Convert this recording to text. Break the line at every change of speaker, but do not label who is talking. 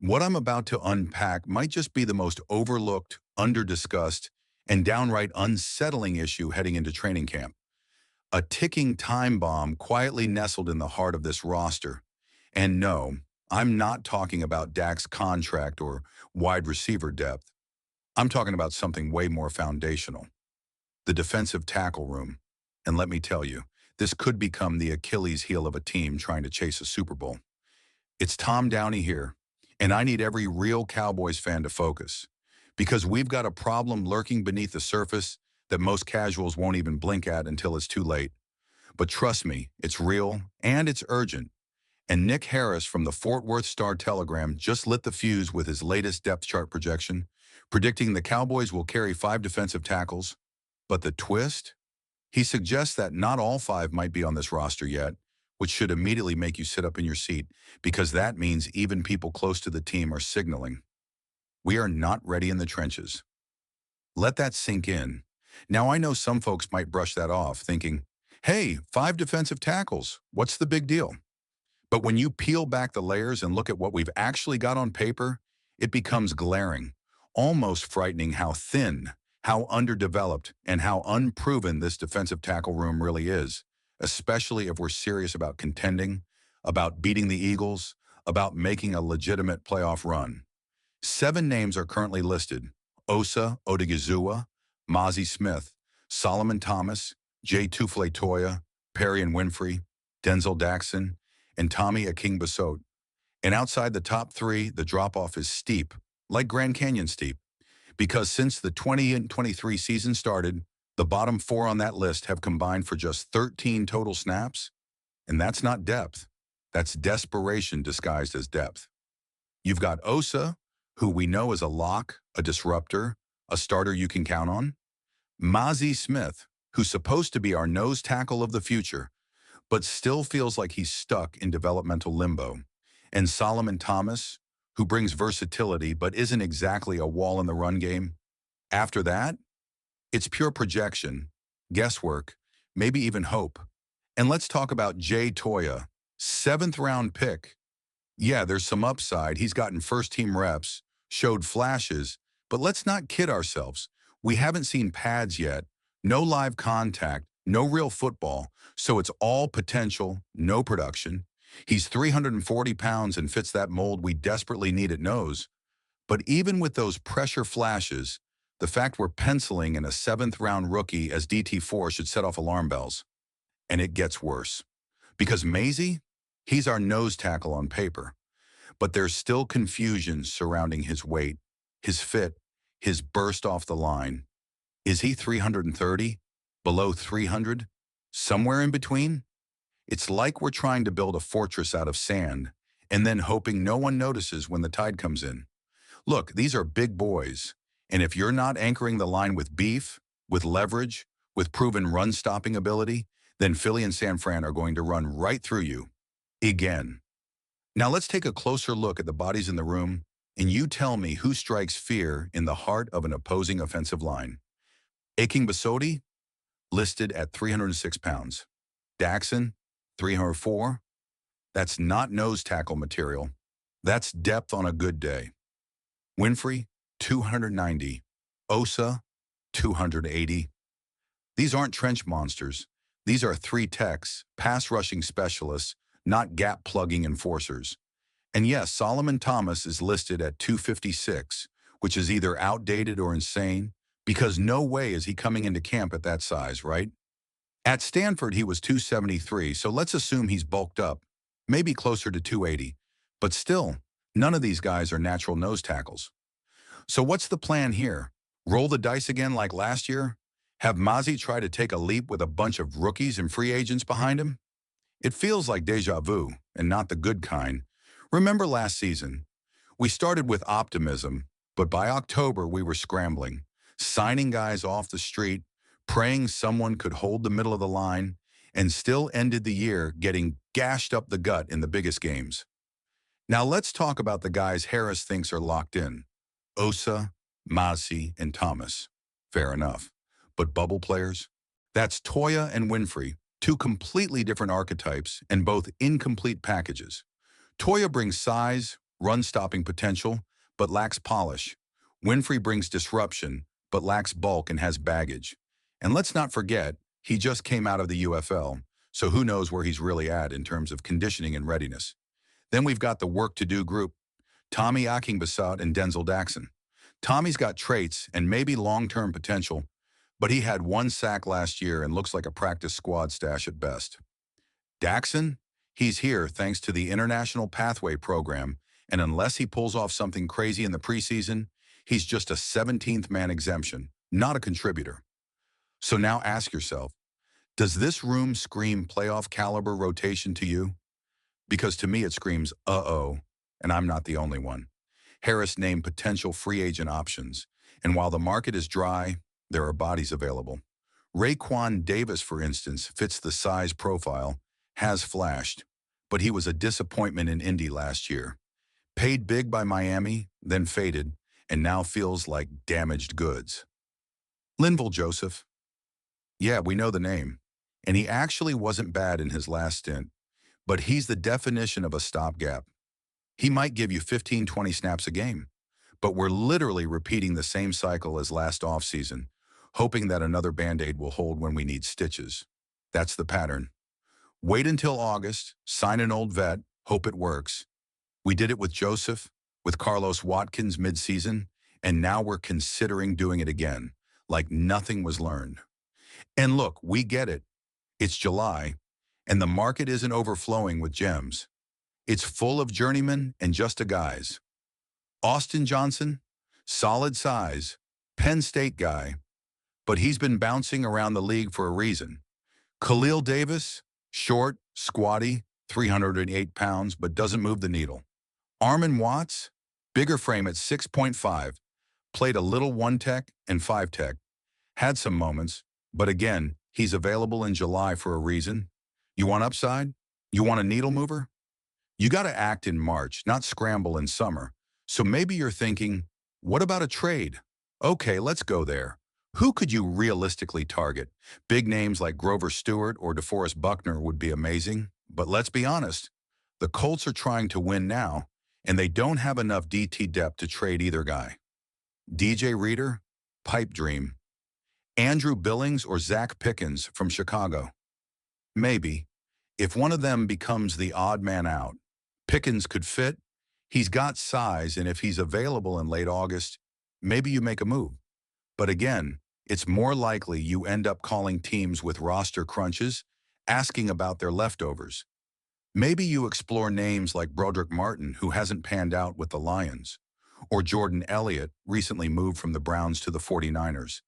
What I'm about to unpack might just be the most overlooked, under-discussed, and downright unsettling issue heading into training camp. A ticking time bomb quietly nestled in the heart of this roster. And no, I'm not talking about Dak's contract or wide receiver depth. I'm talking about something way more foundational. The defensive tackle room. And let me tell you, this could become the Achilles heel of a team trying to chase a Super Bowl. It's Tom Downey here, and I need every real Cowboys fan to focus, because we've got a problem lurking beneath the surface that most casuals won't even blink at until it's too late. But trust me, it's real and it's urgent. And Nick Harris from the Fort Worth Star-Telegram just lit the fuse with his latest depth chart projection, predicting the Cowboys will carry 5 defensive tackles. But the twist? He suggests that not all 5 might be on this roster yet, which should immediately make you sit up in your seat, because that means even people close to the team are signaling, we are not ready in the trenches. Let that sink in. Now, I know some folks might brush that off, thinking, hey, 5 defensive tackles, what's the big deal? But when you peel back the layers and look at what we've actually got on paper, it becomes glaring, almost frightening how thin, how underdeveloped, and how unproven this defensive tackle room really is, especially if we're serious about contending, about beating the Eagles, about making a legitimate playoff run. 7 names are currently listed: Osa Odigizua, Mozzie Smith, Solomon Thomas, Jay Tufle-Toya, Perry and Winfrey, Denzel Daxon, and Tommy Aking-Basot. And outside the top 3, the drop-off is steep, like Grand Canyon steep, because since the 2023 season started, the bottom 4 on that list have combined for just 13 total snaps, and that's not depth. That's desperation disguised as depth. You've got Osa, who we know is a lock, a disruptor, a starter you can count on. Mozzie Smith, who's supposed to be our nose tackle of the future, but still feels like he's stuck in developmental limbo. And Solomon Thomas, who brings versatility but isn't exactly a wall in the run game. After that, it's pure projection, guesswork, maybe even hope. And let's talk about Jay Toya, 7th-round pick. Yeah, there's some upside. He's gotten first-team reps, showed flashes, but let's not kid ourselves. We haven't seen pads yet, no live contact, no real football, so it's all potential, no production. He's 340 pounds and fits that mold we desperately need at nose. But even with those pressure flashes, the fact we're penciling in a 7th-round rookie as DT4 should set off alarm bells. And it gets worse. Because Maisie, he's our nose tackle on paper. But there's still confusion surrounding his weight, his fit, his burst off the line. Is he 330? Below 300? Somewhere in between? It's like we're trying to build a fortress out of sand and then hoping no one notices when the tide comes in. Look, these are big boys, and if you're not anchoring the line with beef, with leverage, with proven run-stopping ability, then Philly and San Fran are going to run right through you. Again. Now let's take a closer look at the bodies in the room, and you tell me who strikes fear in the heart of an opposing offensive line. Aking-Basot, listed at 306 pounds. Daxon, 304. That's not nose tackle material. That's depth on a good day. Winfrey, 290. Osa, 280. These aren't trench monsters. These are 3 techs, pass rushing specialists, not gap-plugging enforcers. And yes, Solomon Thomas is listed at 256, which is either outdated or insane, because no way is he coming into camp at that size, right? At Stanford, he was 273, so let's assume he's bulked up, maybe closer to 280. But still, none of these guys are natural nose tackles. So what's the plan here? Roll the dice again like last year? Have Mozzie try to take a leap with a bunch of rookies and free agents behind him? It feels like deja vu, and not the good kind. Remember last season? We started with optimism, but by October we were scrambling, signing guys off the street, praying someone could hold the middle of the line, and still ended the year getting gashed up the gut in the biggest games. Now let's talk about the guys Harris thinks are locked in. Osa, Mozzie, and Thomas. Fair enough. But bubble players? That's Toya and Winfrey, 2 completely different archetypes and both incomplete packages. Toya brings size, run-stopping potential, but lacks polish. Winfrey brings disruption, but lacks bulk and has baggage. And let's not forget, he just came out of the UFL, so who knows where he's really at in terms of conditioning and readiness. Then we've got the work-to-do group, Tommy Akingbasat and Denzel Daxon. Tommy's got traits and maybe long-term potential, but he had one sack last year and looks like a practice squad stash at best. Daxon? He's here thanks to the International Pathway Program, and unless he pulls off something crazy in the preseason, he's just a 17th man exemption, not a contributor. So now ask yourself, does this room scream playoff caliber rotation to you? Because to me it screams, uh-oh, and I'm not the only one. Harris named potential free agent options, and while the market is dry, there are bodies available. Raekwon Davis, for instance, fits the size profile, has flashed, but he was a disappointment in Indy last year. Paid big by Miami, then faded, and now feels like damaged goods. Linval Joseph. Yeah, we know the name. And he actually wasn't bad in his last stint, but he's the definition of a stopgap. He might give you 15-20 snaps a game, but we're literally repeating the same cycle as last offseason, hoping that another Band-Aid will hold when we need stitches. That's the pattern. Wait until August, sign an old vet, hope it works. We did it with Joseph, with Carlos Watkins midseason, and now we're considering doing it again, like nothing was learned. And look, we get it. It's July, and the market isn't overflowing with gems. It's full of journeymen and just a guys. Austin Johnson, solid size, Penn State guy, but he's been bouncing around the league for a reason. Khalil Davis, short, squatty, 308 pounds, but doesn't move the needle. Armon Watts, bigger frame at 6.5, played a little 1-tech and 5-tech, had some moments, but again, he's available in July for a reason. You want upside? You want a needle mover? You got to act in March, not scramble in summer. So maybe you're thinking, what about a trade? Okay, let's go there. Who could you realistically target? Big names like Grover Stewart or DeForest Buckner would be amazing, but let's be honest. The Colts are trying to win now, and they don't have enough DT depth to trade either guy. DJ Reader? Pipe dream. Andrew Billings or Zach Pickens from Chicago? Maybe. If one of them becomes the odd man out, Pickens could fit. He's got size, and if he's available in late August, maybe you make a move. But again, it's more likely you end up calling teams with roster crunches, asking about their leftovers. Maybe you explore names like Broderick Martin, who hasn't panned out with the Lions, or Jordan Elliott, recently moved from the Browns to the 49ers.